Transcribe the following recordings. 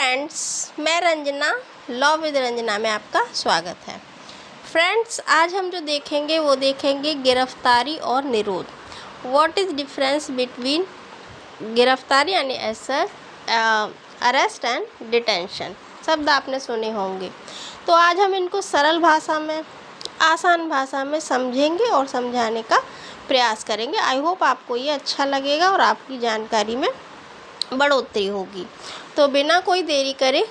Friends, मैं Ranjana law with Ranjana में आपका स्वागत है। फ्रेंड्स, आज हम जो देखेंगे वो देखेंगे गिरफ्तारी और निरोध। व्हाट इज़ डिफरेंस बिटवीन गिरफ्तारी यानी अरेस्ट एंड डिटेंशन। शब्द आपने सुने होंगे, तो आज हम इनको सरल भाषा में, आसान भाषा में समझेंगे और समझाने का प्रयास करेंगे। आई होप आपको ये अच्छा लगेगा और आपकी जानकारी में बढ़ोतरी होगी। तो बिना कोई देरी करे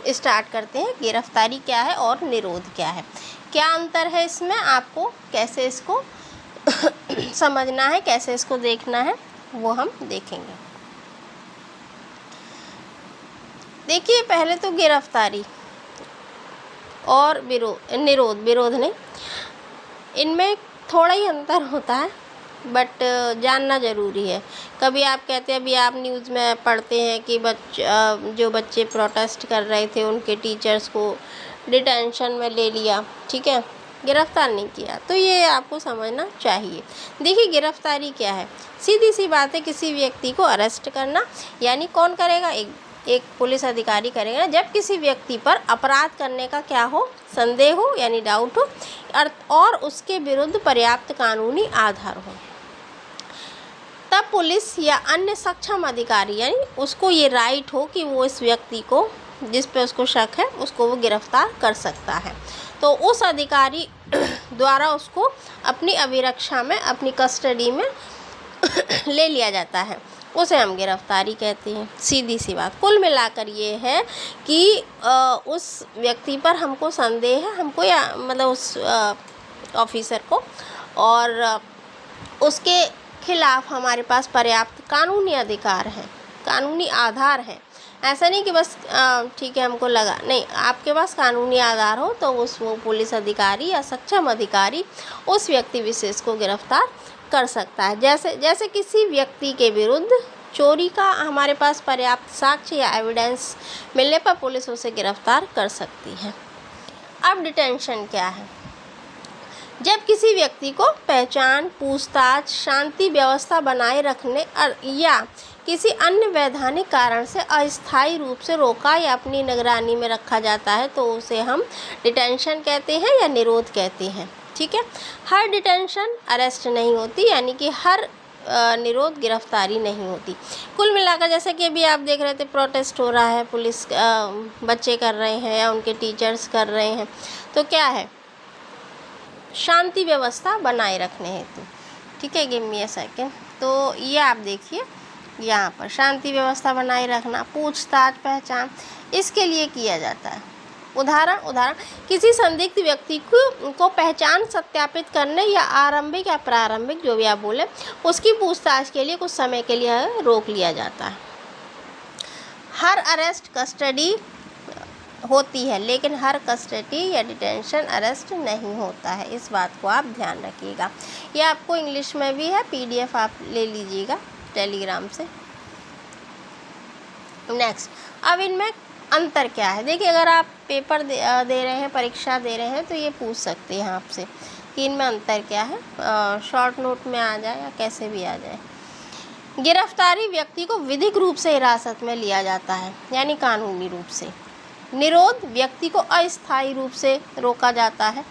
स्टार्ट करते हैं। गिरफ्तारी क्या है और निरोध क्या है, क्या अंतर है इसमें, आपको कैसे इसको समझना है, कैसे इसको देखना है, वो हम देखेंगे। देखिए, पहले तो गिरफ्तारी और निरोध नहीं, इनमें थोड़ा ही अंतर होता है, बट जानना ज़रूरी है। कभी आप कहते हैं, अभी आप न्यूज़ में पढ़ते हैं कि जो बच्चे प्रोटेस्ट कर रहे थे उनके टीचर्स को डिटेंशन में ले लिया, ठीक है, गिरफ्तार नहीं किया। तो ये आपको समझना चाहिए। देखिए, गिरफ्तारी क्या है, सीधी सी बात है, किसी व्यक्ति को अरेस्ट करना। यानी कौन करेगा? एक पुलिस अधिकारी करेगा जब किसी व्यक्ति पर अपराध करने का क्या हो, संदेह हो यानी डाउट हो, और उसके विरुद्ध पर्याप्त कानूनी आधार हो, तब पुलिस या अन्य सक्षम अधिकारी यानी उसको ये राइट हो कि वो इस व्यक्ति को, जिस पे उसको शक है, उसको वो गिरफ्तार कर सकता है। तो उस अधिकारी द्वारा उसको अपनी अभिरक्षा में, अपनी कस्टडी में ले लिया जाता है, उसे हम गिरफ्तारी कहते हैं। सीधी सी बात। कुल मिलाकर ये है कि उस व्यक्ति पर हमको संदेह है, हमको या मतलब उस ऑफिसर को, और उसके खिलाफ हमारे पास पर्याप्त कानूनी अधिकार हैं, कानूनी आधार हैं। ऐसा नहीं कि बस ठीक है हमको लगा, नहीं, आपके पास कानूनी आधार हो तो वो पुलिस अधिकारी या सक्षम अधिकारी उस व्यक्ति विशेष को गिरफ्तार कर सकता है। जैसे किसी व्यक्ति के विरुद्ध चोरी का हमारे पास पर्याप्त साक्ष्य या एविडेंस मिलने पर पुलिस उसे गिरफ्तार कर सकती है। अब डिटेंशन क्या है? जब किसी व्यक्ति को पहचान, पूछताछ, शांति व्यवस्था बनाए रखने या किसी अन्य वैधानिक कारण से अस्थायी रूप से रोका या अपनी निगरानी में रखा जाता है, तो उसे हम डिटेंशन कहते हैं या निरोध कहते हैं। ठीक है, हर डिटेंशन अरेस्ट नहीं होती, यानी कि हर निरोध गिरफ्तारी नहीं होती। कुल मिलाकर, जैसे कि अभी आप देख रहे थे, प्रोटेस्ट हो रहा है, पुलिस बच्चे कर रहे हैं या उनके टीचर्स कर रहे हैं, तो क्या है, शांति व्यवस्था बनाए रखने हेतु। ठीक है, गिव मी अ सेकेंड। तो ये आप देखिए, यहाँ पर शांति व्यवस्था बनाए रखना, पूछताछ, पहचान, इसके लिए किया जाता है। उदाहरण किसी संदिग्ध व्यक्ति को पहचान सत्यापित करने या आरंभिक या प्रारंभिक, जो भी आप बोले, उसकी पूछताछ के लिए कुछ समय के लिए रोक लिया जाता है। हर अरेस्ट कस्टडी होती है, लेकिन हर कस्टडी या डिटेंशन अरेस्ट नहीं होता है। इस बात को आप ध्यान रखिएगा। ये आपको इंग्लिश में भी है, PDF आप ले लीजिएगा टेलीग्राम से। नेक्स्ट, अब इनमें अंतर क्या है? देखिए, अगर आप पेपर दे रहे हैं, परीक्षा दे रहे हैं, तो ये पूछ सकते हैं आपसे कि इनमें अंतर क्या है, शॉर्ट नोट में आ जाए या कैसे भी आ जाए। गिरफ्तारी व्यक्ति को विधिक रूप से हिरासत में लिया जाता है, यानी कानूनी रूप से। निरोध व्यक्ति को अस्थायी रूप से रोका जाता है।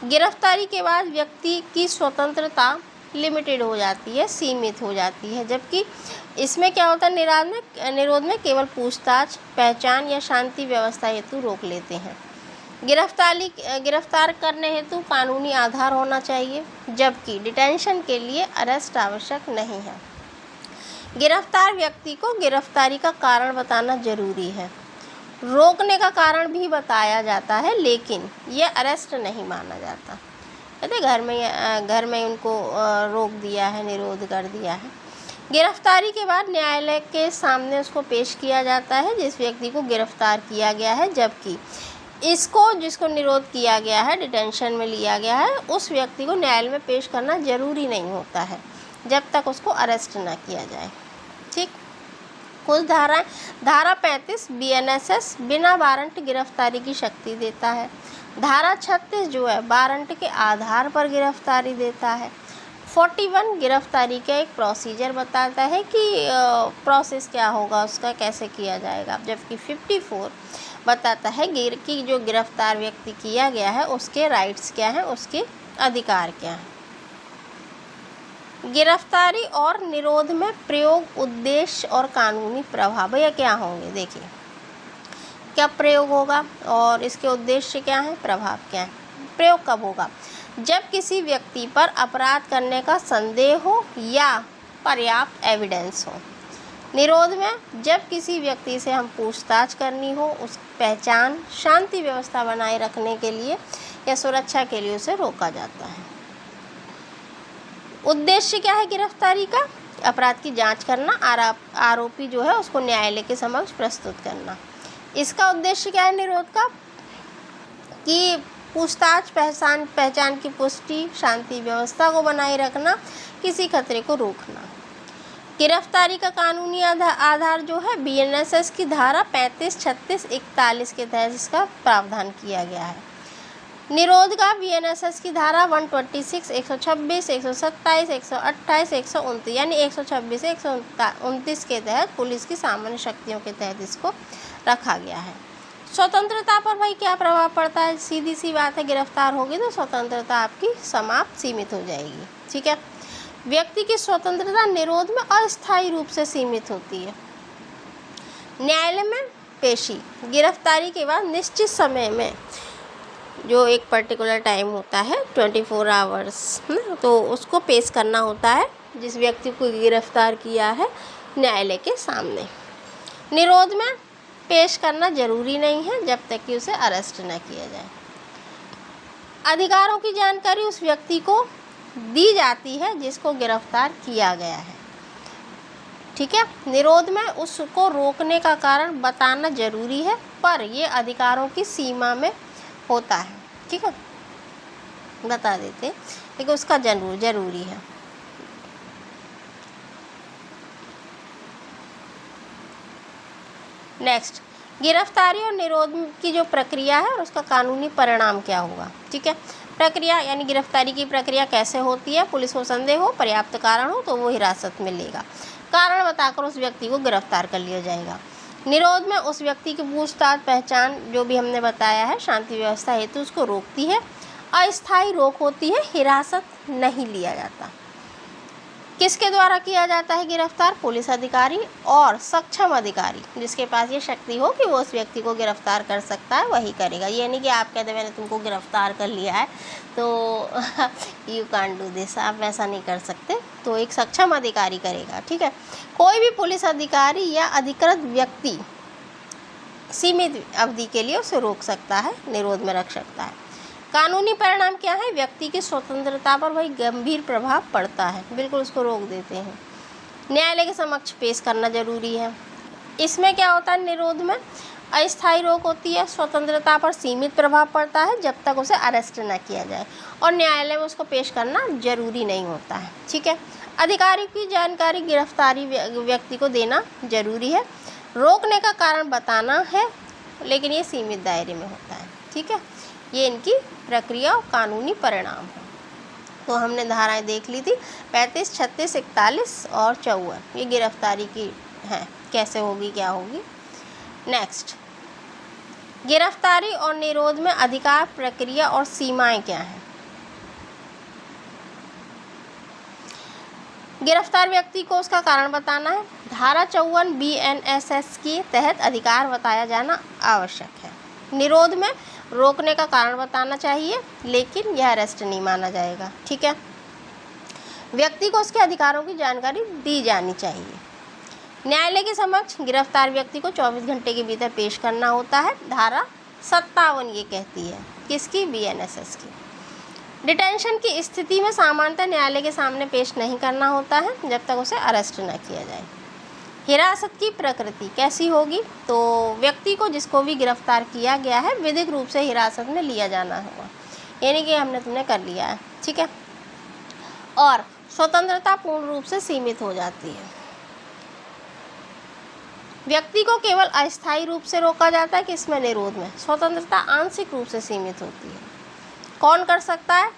गिरफ्तारी के बाद व्यक्ति की स्वतंत्रता लिमिटेड हो जाती है, सीमित हो जाती है, जबकि इसमें क्या होता है, निरोध में केवल पूछताछ, पहचान या शांति व्यवस्था हेतु रोक लेते हैं। गिरफ्तार करने हेतु कानूनी आधार होना चाहिए, जबकि डिटेंशन के लिए अरेस्ट आवश्यक नहीं है। गिरफ्तार व्यक्ति को गिरफ्तारी का कारण बताना जरूरी है। रोकने का कारण भी बताया जाता है, लेकिन यह अरेस्ट नहीं माना जाता। कहते घर में उनको रोक दिया है, निरोध कर दिया है। गिरफ्तारी के बाद न्यायालय के सामने उसको पेश किया जाता है, जिस व्यक्ति को गिरफ्तार किया गया है, जबकि जिसको निरोध किया गया है, डिटेंशन में लिया गया है, उस व्यक्ति को न्यायालय में पेश करना जरूरी नहीं होता है जब तक उसको अरेस्ट ना किया जाए। ठीक, कुछ धारा 35 BNSS बिना वारंट गिरफ्तारी की शक्ति देता है। धारा 36 जो है वारंट के आधार पर गिरफ्तारी देता है। 41 गिरफ्तारी का एक प्रोसीजर बताता है कि प्रोसेस क्या होगा उसका, कैसे किया जाएगा, जबकि 54 बताता है कि जो गिरफ्तार व्यक्ति किया गया है उसके राइट्स क्या हैं, उसके अधिकार क्या हैं। गिरफ्तारी और निरोध में प्रयोग, उद्देश्य और कानूनी प्रभाव भैया क्या होंगे, देखिए क्या प्रयोग होगा और इसके उद्देश्य क्या है, प्रभाव क्या है। प्रयोग कब होगा, जब किसी व्यक्ति पर अपराध करने का संदेह हो या पर्याप्त एविडेंस हो। निरोध में जब किसी व्यक्ति से हम पूछताछ करनी हो, उस पहचान, शांति व्यवस्था बनाए रखने के लिए या सुरक्षा के लिए उसे रोका जाता है। उद्देश्य क्या है गिरफ्तारी का, अपराध की जांच करना, आरोपी जो है उसको न्यायालय के समक्ष प्रस्तुत करना। इसका उद्देश्य क्या है निरोध का, कि पूछताछ, पहचान की पुष्टि, शांति व्यवस्था को बनाए रखना, किसी खतरे को रोकना। गिरफ्तारी का कानूनी आधार जो है बीएनएसएस की धारा 35, 36, 41 के तहत इसका प्रावधान किया गया है। निरोध का बीएनएसएस की धारा 126, 126, 127, 128, 129 यानी 126 से 129 के तहत पुलिस की सामान्य शक्तियों के तहत इसको रखा गया है। स्वतंत्रता पर भाई क्या प्रभाव पड़ता है, सीधी सी बात है, गिरफ्तार होगी तो स्वतंत्रता आपकी समाप्त, सीमित हो जाएगी। ठीक है, व्यक्ति की स्वतंत्रता निरोध में अस्थायी रूप से सीमित होती है। न्यायालय में पेशी, गिरफ्तारी के बाद निश्चित समय में, जो एक पर्टिकुलर टाइम होता है 24 आवर्स, तो उसको पेश करना होता है जिस व्यक्ति को गिरफ्तार किया है न्यायालय के सामने। निरोध में पेश करना जरूरी नहीं है जब तक कि उसे अरेस्ट न किया जाए। अधिकारों की जानकारी उस व्यक्ति को दी जाती है जिसको गिरफ्तार किया गया है। ठीक है, निरोध में उसको रोकने का कारण बताना जरूरी है, पर ये अधिकारों की सीमा में होता है। ठीक है, बता देते, लेकिन उसका जरूरी है। नेक्स्ट, गिरफ्तारी और निरोध की जो प्रक्रिया है और उसका कानूनी परिणाम क्या होगा। ठीक है, प्रक्रिया यानी गिरफ्तारी की प्रक्रिया कैसे होती है, पुलिस को संदेह हो, पर्याप्त कारण हो तो वो हिरासत में लेगा, कारण बताकर उस व्यक्ति को गिरफ्तार कर लिया जाएगा। निरोध में उस व्यक्ति की पूछताछ, पहचान, जो भी हमने बताया है, शांति व्यवस्था हेतु उसको रोकती है, अस्थायी रोक होती है, हिरासत नहीं लिया जाता। किसके द्वारा किया जाता है गिरफ्तार, पुलिस अधिकारी और सक्षम अधिकारी, जिसके पास ये शक्ति हो कि वो उस व्यक्ति को गिरफ्तार कर सकता है वही करेगा। ये नहीं कि आप कहते मैंने तुमको गिरफ्तार कर लिया है तो यू कांट डू दिस, आप वैसा नहीं कर सकते, तो एक सक्षम अधिकारी करेगा। ठीक है, कोई भी पुलिस अधिकारी या अधिकृत व्यक्ति सीमित अवधि के लिए उसे रोक सकता है, निरोध में रख सकता है। कानूनी परिणाम क्या है, व्यक्ति की स्वतंत्रता पर वही गंभीर प्रभाव पड़ता है, बिल्कुल उसको रोक देते हैं। न्यायालय के समक्ष पेश करना जरूरी है। इसमें क्या होता है, निरोध में अस्थायी रोक होती है, स्वतंत्रता पर सीमित प्रभाव पड़ता है जब तक उसे अरेस्ट न किया जाए, और न्यायालय में उसको पेश करना जरूरी नहीं होता है। ठीक है, अधिकारी की जानकारी गिरफ्तारी व्यक्ति को देना जरूरी है, रोकने का कारण बताना है, लेकिन ये सीमित दायरे में होता है। ठीक है, ये इनकी प्रक्रिया और कानूनी परिणाम है। तो हमने धाराएं देख ली थी 35, 36, 41 और 54, ये गिरफ्तारी की हैं, कैसे होगी, क्या होगी। नेक्स्ट, गिरफ्तारी और निरोध में अधिकार, प्रक्रिया और सीमाएं क्या हैं। गिरफ्तार व्यक्ति को उसका कारण बताना है, धारा 54 बीएनएसएस के तहत अधिकार बताया जाना आवश्यक है। निरोध में रोकने का कारण बताना चाहिए, लेकिन यह अरेस्ट नहीं माना जाएगा। ठीक है, व्यक्ति को उसके अधिकारों की जानकारी दी जानी चाहिए। न्यायालय के समक्ष गिरफ्तार व्यक्ति को 24 घंटे के भीतर पेश करना होता है, धारा 57 ये कहती है, किसकी, बीएनएसएस की। डिटेंशन की स्थिति में सामान्यतः न्यायालय के सामने पेश नहीं करना होता है जब तक उसे अरेस्ट न किया जाए। हिरासत की प्रकृति कैसी होगी, तो व्यक्ति को जिसको भी गिरफ्तार किया गया है विधिक रूप से हिरासत में लिया जाना होगा, यानी कि हमने तुमने कर लिया है। ठीक है, और स्वतंत्रता पूर्ण रूप से सीमित हो जाती है। व्यक्ति को केवल अस्थायी रूप से रोका जाता है कि इसमें निरोध में स्वतंत्रता आंशिक रूप से सीमित होती है। कौन कर सकता है,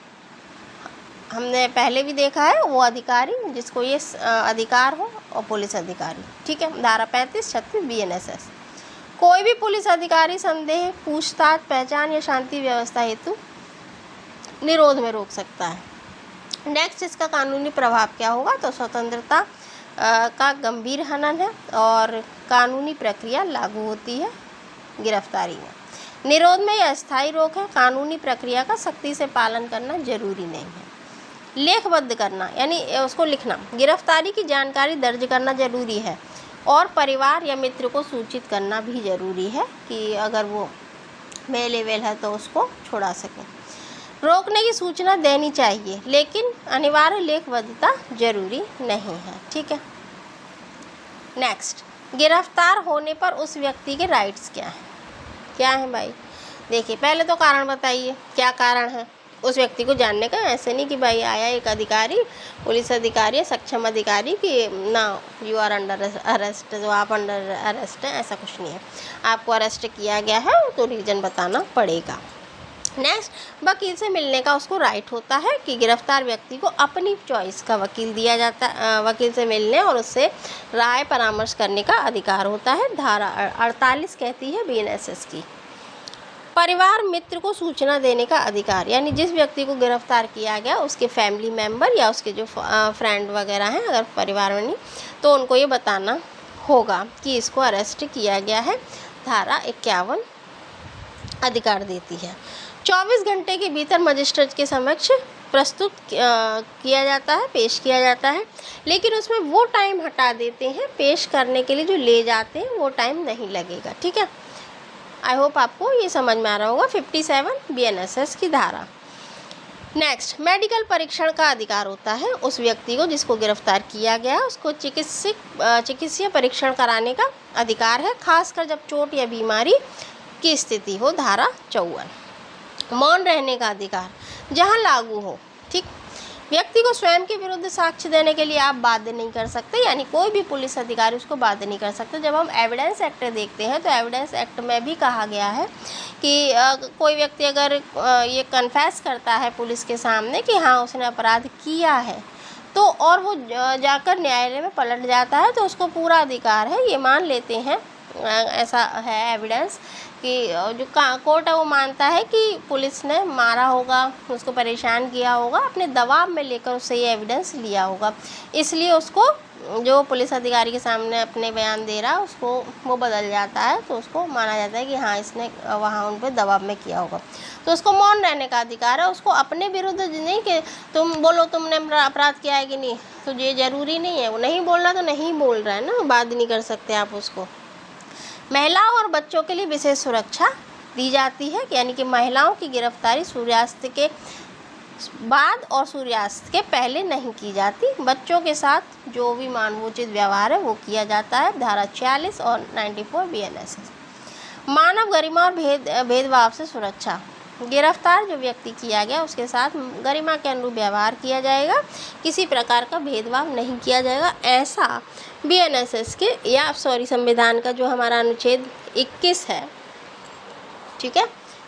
हमने पहले भी देखा है, वो अधिकारी जिसको ये अधिकार हो और पुलिस अधिकारी। ठीक है, धारा 35-36 BNSS। कोई भी पुलिस अधिकारी संदेह, पूछताछ, पहचान या शांति व्यवस्था हेतु निरोध में रोक सकता है। नेक्स्ट, इसका कानूनी प्रभाव क्या होगा? तो स्वतंत्रता का गंभीर हनन है और कानूनी प्रक्रिया लागू होती है गिरफ्तारी में। निरोध में यह अस्थायी रोक है। कानूनी प्रक्रिया का सख्ती से पालन करना जरूरी नहीं है। लेखबद्ध करना यानी उसको लिखना, गिरफ्तारी की जानकारी दर्ज करना जरूरी है और परिवार या मित्र को सूचित करना भी जरूरी है कि अगर वो अवेलेबल है तो उसको छुड़ा सकें। रोकने की सूचना देनी चाहिए, लेकिन अनिवार्य लेखबद्धता जरूरी नहीं है। ठीक है। नेक्स्ट, गिरफ्तार होने पर उस व्यक्ति के राइट्स क्या हैं? क्या है भाई? देखिए, पहले तो कारण बताइए, क्या कारण है उस व्यक्ति को जानने का। ऐसे नहीं कि भाई आया एक अधिकारी, पुलिस अधिकारी है, सक्षम अधिकारी कि ना यू आर अंडर अरेस्ट, तो आप अंडर अरेस्ट हैं, ऐसा कुछ नहीं है। आपको अरेस्ट किया गया है तो रीजन बताना पड़ेगा। नेक्स्ट, वकील से मिलने का उसको राइट होता है कि गिरफ्तार व्यक्ति को अपनी चॉइस का वकील दिया जाता है। वकील से मिलने और उससे राय परामर्श करने का अधिकार होता है। धारा 48 कहती है BNSS की। परिवार मित्र को सूचना देने का अधिकार, यानी जिस व्यक्ति को गिरफ्तार किया गया उसके फैमिली मेम्बर या उसके जो फ्रेंड वगैरह हैं, अगर परिवार में नहीं, तो उनको ये बताना होगा कि इसको अरेस्ट किया गया है। धारा 51 अधिकार देती है। 24 घंटे के भीतर मजिस्ट्रेट के समक्ष प्रस्तुत किया जाता है, पेश किया जाता है, लेकिन उसमें वो टाइम हटा देते हैं, पेश करने के लिए जो ले जाते हैं वो टाइम नहीं लगेगा। ठीक है, आई होप आपको ये समझ में आ रहा होगा। 57 BNSS की धारा। नेक्स्ट, मेडिकल परीक्षण का अधिकार होता है उस व्यक्ति को जिसको गिरफ्तार किया गया, उसको चिकित्सीय परीक्षण कराने का अधिकार है, खासकर जब चोट या बीमारी की स्थिति हो। धारा 54। मौन रहने का अधिकार जहां लागू हो। ठीक, व्यक्ति को स्वयं के विरुद्ध साक्ष्य देने के लिए आप बाध्य नहीं कर सकते, यानी कोई भी पुलिस अधिकारी उसको बाध्य नहीं कर सकते। जब हम एविडेंस एक्ट देखते हैं तो एविडेंस एक्ट में भी कहा गया है कि कोई व्यक्ति अगर ये कन्फेस करता है पुलिस के सामने कि हाँ उसने अपराध किया है, तो और वो जाकर न्यायालय में पलट जाता है तो उसको पूरा अधिकार है, ये मान लेते हैं, ऐसा है एविडेंस कि जो कोर्ट है वो मानता है कि पुलिस ने मारा होगा, उसको परेशान किया होगा, अपने दबाव में लेकर उससे ये एविडेंस लिया होगा, इसलिए उसको जो पुलिस अधिकारी के सामने अपने बयान दे रहा है उसको वो बदल जाता है, तो उसको माना जाता है कि हाँ इसने वहाँ उन पर दबाव में किया होगा, तो उसको मौन रहने का अधिकार है। उसको अपने विरुद्ध नहीं कि तुम बोलो तुमने अपराध किया है कि नहीं, तो ये ज़रूरी नहीं है, वो नहीं बोलना तो नहीं बोल रहा है ना, बात नहीं कर सकते आप उसको। महिलाओं और बच्चों के लिए विशेष सुरक्षा दी जाती है, यानी कि महिलाओं की गिरफ्तारी सूर्यास्त के बाद और सूर्यास्त के पहले नहीं की जाती। बच्चों के साथ जो भी मानवोचित व्यवहार है वो किया जाता है। धारा 46 और 94 BNSS। मानव गरिमा और भेदभाव से सुरक्षा। गिरफ्तार जो व्यक्ति किया गया उसके साथ गरिमा के अनुरूप व्यवहार किया जाएगा, किसी प्रकार का भेदभाव नहीं किया जाएगा, ऐसा BNSS के संविधान का जो हमारा अनुच्छेद 21 है, ठीक है,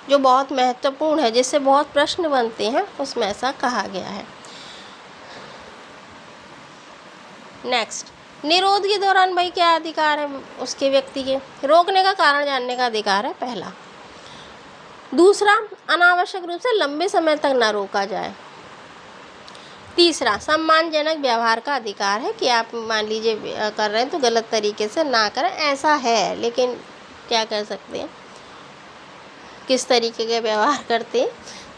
जो बहुत महत्वपूर्ण है, जिससे बहुत प्रश्न बनते हैं, उसमें ऐसा कहा गया है। नेक्स्ट, निरोध के दौरान भाई क्या अधिकार है उसके व्यक्ति के? रोकने का कारण जानने का अधिकार है पहला। दूसरा, अनावश्यक रूप से लंबे समय तक ना रोका जाए। तीसरा, सम्मानजनक व्यवहार का अधिकार है कि आप मान लीजिए कर रहे हैं तो गलत तरीके से ना करें, ऐसा है लेकिन क्या कर सकते हैं, किस तरीके के व्यवहार करते हैं,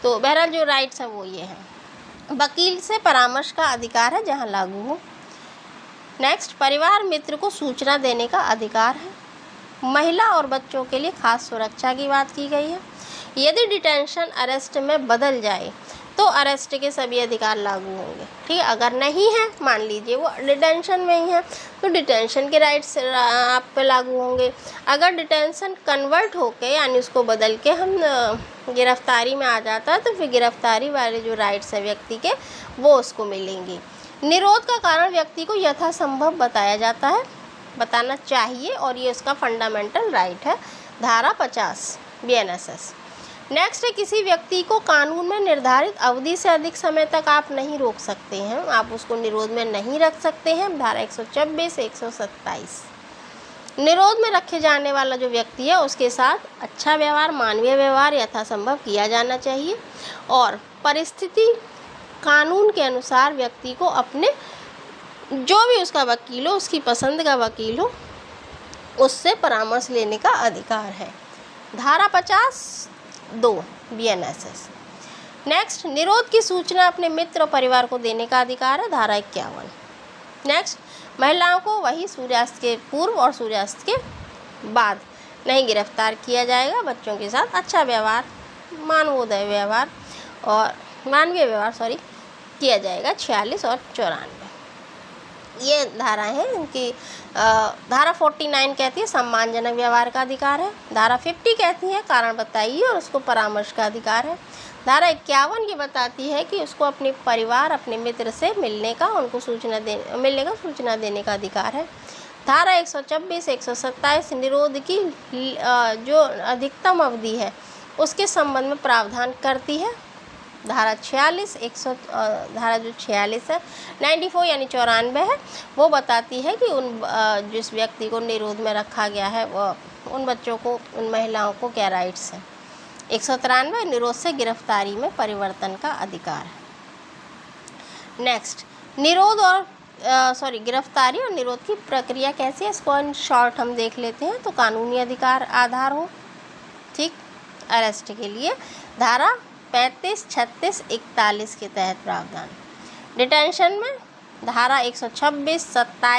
तो बहरहाल जो राइट्स हैं वो ये हैं। वकील से परामर्श का अधिकार है जहां लागू हो। नेक्स्ट, परिवार मित्र को सूचना देने का अधिकार है। महिला और बच्चों के लिए खास सुरक्षा की बात की गई है। यदि डिटेंशन अरेस्ट में बदल जाए तो अरेस्ट के सभी अधिकार लागू होंगे। ठीक है, अगर नहीं है, मान लीजिए वो डिटेंशन में ही है, तो डिटेंशन के राइट्स आप पे लागू होंगे। अगर डिटेंशन कन्वर्ट होके यानी उसको बदल के हम गिरफ्तारी में आ जाता है तो फिर गिरफ्तारी वाले जो राइट्स है व्यक्ति के वो उसको मिलेंगे। निरोध का कारण व्यक्ति को यथासंभव बताया जाता है, बताना चाहिए, और ये उसका फंडामेंटल राइट है। धारा 50 BNSS। नेक्स्ट है, किसी व्यक्ति को कानून में निर्धारित अवधि से अधिक समय तक आप नहीं रोक सकते हैं, आप उसको निरोध में नहीं रख सकते हैं। धारा 126, 127। निरोध में रखे जाने वाला जो व्यक्ति है उसके साथ अच्छा व्यवहार, मानवीय व्यवहार यथासंभव किया जाना चाहिए और परिस्थिति कानून के अनुसार व्यक्ति को अपने जो भी उसका वकील हो, उसकी पसंद का वकील हो, उससे परामर्श लेने का अधिकार है। धारा 50(2) BNSS। नेक्स्ट, निरोध की सूचना अपने मित्र और परिवार को देने का अधिकार है। धारा 51। नेक्स्ट, महिलाओं को वही सूर्यास्त के पूर्व और सूर्यास्त के बाद नहीं गिरफ्तार किया जाएगा। बच्चों के साथ अच्छा व्यवहार, मानवोदय व्यवहार और मानवीय व्यवहार किया जाएगा। 46 और 94 ये धारा है इनकी। धारा 49 कहती है सम्मानजनक व्यवहार का अधिकार है। धारा 50 कहती है कारण बताइए और उसको परामर्श का अधिकार है। धारा 51 ये बताती है कि उसको अपने परिवार, अपने मित्र से मिलने का सूचना देने का अधिकार है। धारा 126, 127 निरोध की जो अधिकतम अवधि है उसके संबंध में प्रावधान करती है। धारा 46, धारा जो 46 है 94 यानी 94 है, वो बताती है कि जिस व्यक्ति को निरोध में रखा गया है उन बच्चों को, उन महिलाओं को क्या राइट्स हैं। 193 निरोध से गिरफ्तारी में परिवर्तन का अधिकार है। नेक्स्ट, निरोध और गिरफ्तारी और निरोध की प्रक्रिया कैसी है, इसको इन शॉर्ट हम देख लेते हैं। तो कानूनी अधिकार आधार हो, ठीक, अरेस्ट के लिए धारा 35, 36, 41 के तहत प्रावधान। डिटेंशन में धारा 126,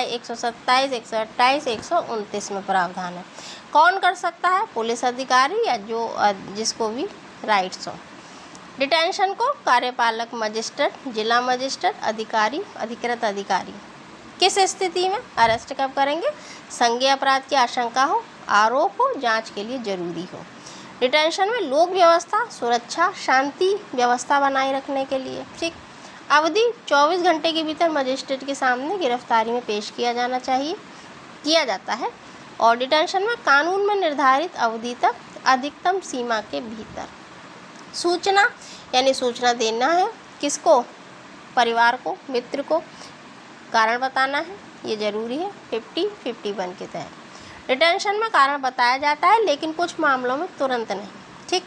127, 128, 129 में प्रावधान है। कौन कर सकता है, पुलिस अधिकारी या जिसको भी राइट्स हो। डिटेंशन को कार्यपालक मजिस्ट्रेट, जिला मजिस्ट्रेट, अधिकारी, अधिकृत अधिकारी। किस स्थिति में अरेस्ट कब करेंगे, संज्ञेय अपराध की आशंका हो, आरोप हो, जांच के लिए जरूरी हो। डिटेंशन में लोक व्यवस्था, सुरक्षा, शांति व्यवस्था बनाए रखने के लिए, ठीक। अवधि 24 घंटे के भीतर मजिस्ट्रेट के सामने गिरफ्तारी में पेश किया जाता है। और डिटेंशन में कानून में निर्धारित अवधि तक अधिकतम सीमा के भीतर सूचना यानी सूचना देना है। किसको, परिवार को, मित्र को, कारण बताना है, ये ज़रूरी है। 50, 51 के तहत डिटेंशन में कारण बताया जाता है लेकिन कुछ मामलों में तुरंत नहीं, ठीक।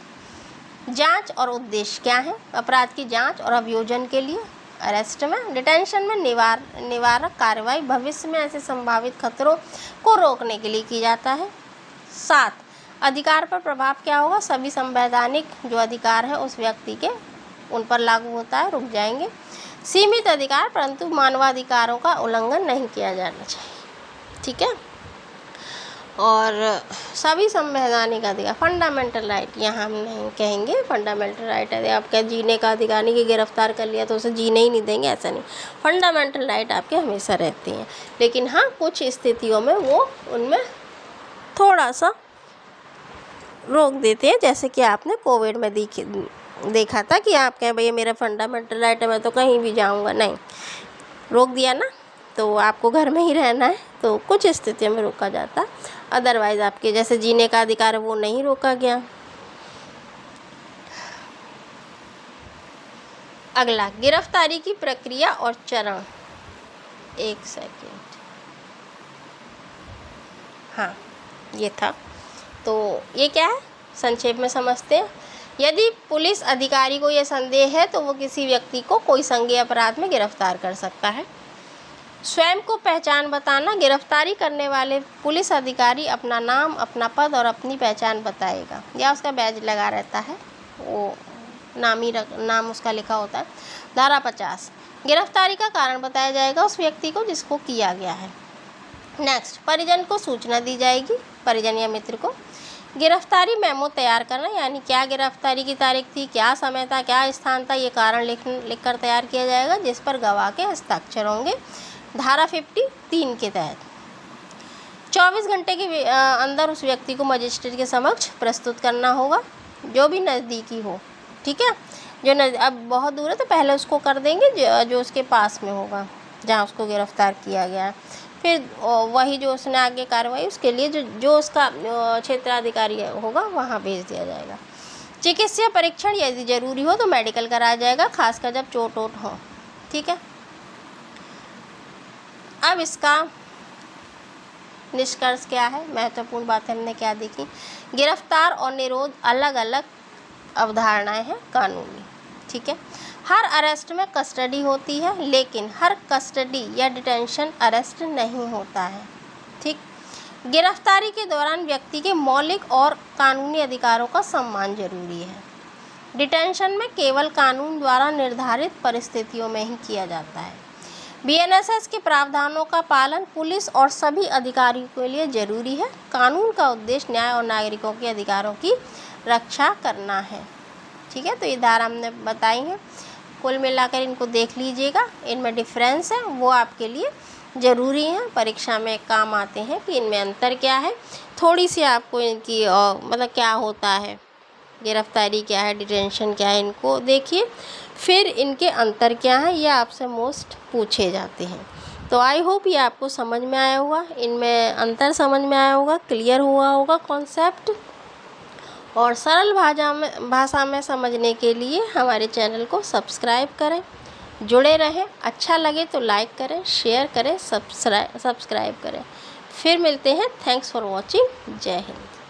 जांच और उद्देश्य क्या है, अपराध की जांच और अभियोजन के लिए अरेस्ट में। डिटेंशन में निवारक कार्रवाई भविष्य में ऐसे संभावित खतरों को रोकने के लिए की जाता है। 7, अधिकार पर प्रभाव क्या होगा, सभी संवैधानिक जो अधिकार है उस व्यक्ति के उन पर लागू होता है, रुक जाएंगे। सीमित अधिकार परंतु मानवाधिकारों का उल्लंघन नहीं किया जाना चाहिए, ठीक है। और सभी संवैधानिक अधिकार, फंडामेंटल राइट, यहाँ हम नहीं कहेंगे फंडामेंटल राइट है आपका जीने का अधिकार नहीं कि गिरफ्तार कर लिया तो उसे जीने ही नहीं देंगे, ऐसा नहीं। फंडामेंटल राइट आपके हमेशा रहते हैं, लेकिन हाँ कुछ स्थितियों में वो उनमें थोड़ा सा रोक देते हैं। जैसे कि आपने कोविड में देखा था कि आप कहें भैया मेरा फंडामेंटल राइट है, मैं तो कहीं भी जाऊँगा, नहीं, रोक दिया ना, तो आपको घर में ही रहना है, तो कुछ स्थितियों में रोका जाता। अदरवाइज़ आपके जैसे जीने का अधिकार है वो नहीं रोका गया। अगला, गिरफ्तारी की प्रक्रिया और चरण। एक सेकेंड, हाँ ये था। तो ये क्या है, संक्षेप में समझते हैं। यदि पुलिस अधिकारी को यह संदेह है तो वो किसी व्यक्ति को कोई संज्ञेय अपराध में गिरफ्तार कर सकता है। स्वयं को पहचान बताना, गिरफ्तारी करने वाले पुलिस अधिकारी अपना नाम, अपना पद और अपनी पहचान बताएगा या उसका बैज लगा रहता है, वो नाम उसका लिखा होता है। धारा 50, गिरफ्तारी का कारण बताया जाएगा उस व्यक्ति को जिसको किया गया है। नेक्स्ट, परिजन को सूचना दी जाएगी, परिजन या मित्र को। गिरफ्तारी मेमो तैयार करना, यानी क्या गिरफ्तारी की तारीख थी, क्या समय था, क्या स्थान था, ये कारण लिखकर तैयार किया जाएगा जिस पर गवाह के हस्ताक्षर होंगे। धारा 53 के तहत 24 घंटे के अंदर उस व्यक्ति को मजिस्ट्रेट के समक्ष प्रस्तुत करना होगा, जो भी नज़दीकी हो, ठीक है। जो अब बहुत दूर है तो पहले उसको कर देंगे जो उसके पास में होगा जहाँ उसको गिरफ्तार किया गया है, फिर वही जो उसने आगे कार्रवाई उसके लिए जो उसका क्षेत्राधिकारी होगा वहाँ भेज दिया जाएगा। चिकित्सीय परीक्षण यदि ज़रूरी हो तो मेडिकल कराया जाएगा, खासकर जब चोट वोट हो। ठीक है, अब इसका निष्कर्ष क्या है, महत्वपूर्ण बातें हमने क्या देखी। गिरफ्तार और निरोध अलग अलग अवधारणाएं हैं कानूनी। ठीक है, हर अरेस्ट में कस्टडी होती है, लेकिन हर कस्टडी या डिटेंशन अरेस्ट नहीं होता है। ठीक, गिरफ्तारी के दौरान व्यक्ति के मौलिक और कानूनी अधिकारों का सम्मान जरूरी है। डिटेंशन में केवल कानून द्वारा निर्धारित परिस्थितियों में ही किया जाता है। बीएनएसएस के प्रावधानों का पालन पुलिस और सभी अधिकारियों के लिए जरूरी है। कानून का उद्देश्य न्याय और नागरिकों के अधिकारों की रक्षा करना है। ठीक है, तो ये धारा हमने बताई हैं, कुल मिलाकर इनको देख लीजिएगा, इनमें डिफरेंस है वो आपके लिए ज़रूरी हैं, परीक्षा में काम आते हैं कि इनमें अंतर क्या है। थोड़ी सी आपको इनकी मतलब क्या होता है, गिरफ्तारी क्या है, डिटेंशन क्या है, इनको देखिए, फिर इनके अंतर क्या है, ये आपसे मोस्ट पूछे जाते हैं। तो आई होप ये आपको समझ में आया होगा, इनमें अंतर समझ में आया होगा, क्लियर हुआ होगा कॉन्सेप्ट। और सरल भाषा में समझने के लिए हमारे चैनल को सब्सक्राइब करें, जुड़े रहें। अच्छा लगे तो लाइक करें, शेयर करें, सब्सक्राइब करें। फिर मिलते हैं। Thanks for watching. जय हिंद।